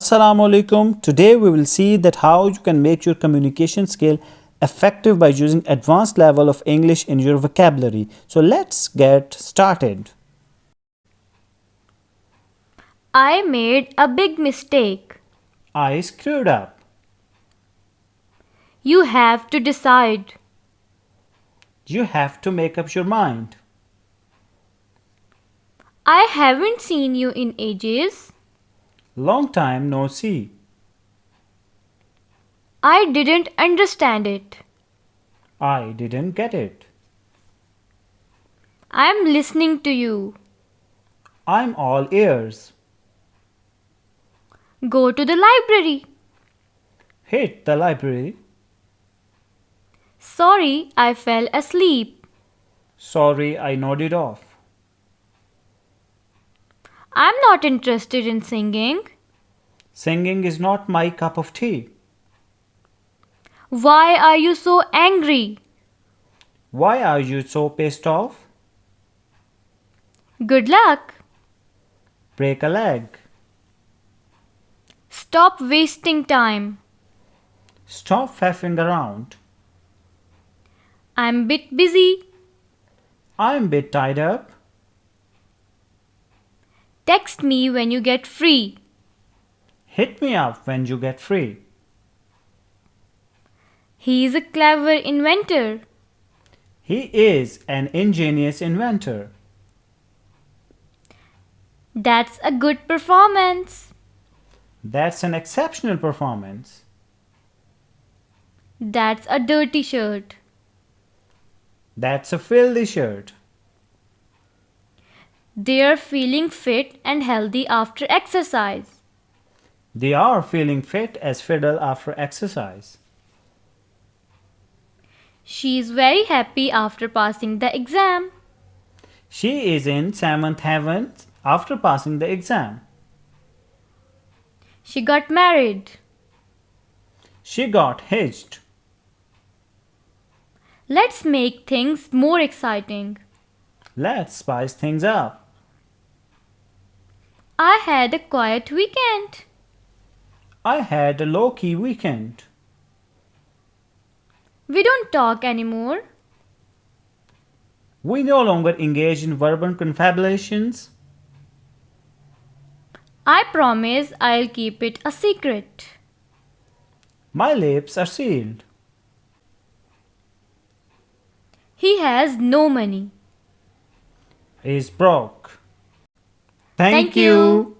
Assalamu alaikum. Today we will see that how you can make your communication skill effective by using advanced level of English in your vocabulary. So let's get started. I made a big mistake. I screwed up. You have to decide. You have to make up your mind. I haven't seen you in ages. Long time no see. I didn't understand it. I didn't get it. I'm listening to you. I'm all ears. Go to the library. Hit the library. Sorry, I fell asleep. Sorry, I nodded off. I'm not interested in singing. Singing is not my cup of tea. Why are you so angry? Why are you so pissed off? Good luck. Break a leg. Stop wasting time. Stop faffing around. I'm bit busy. I'm a bit tied up. Text me when you get free. Hit me up when you get free. He's a clever inventor. He is an ingenious inventor. That's a good performance. That's an exceptional performance. That's a dirty shirt. That's a filthy shirt. They're feeling fit and healthy after exercise. They are feeling fit as fiddle after exercise. She's very happy after passing the exam. She is in seventh heaven after passing the exam. She got married. She got hitched. Let's make things more exciting. Let's spice things up. I had a quiet weekend. I had a low-key weekend. We don't talk anymore. We no longer engage in verbal confabulations. I promise I'll keep it a secret. My lips are sealed. He has no money. He's broke. Thank you.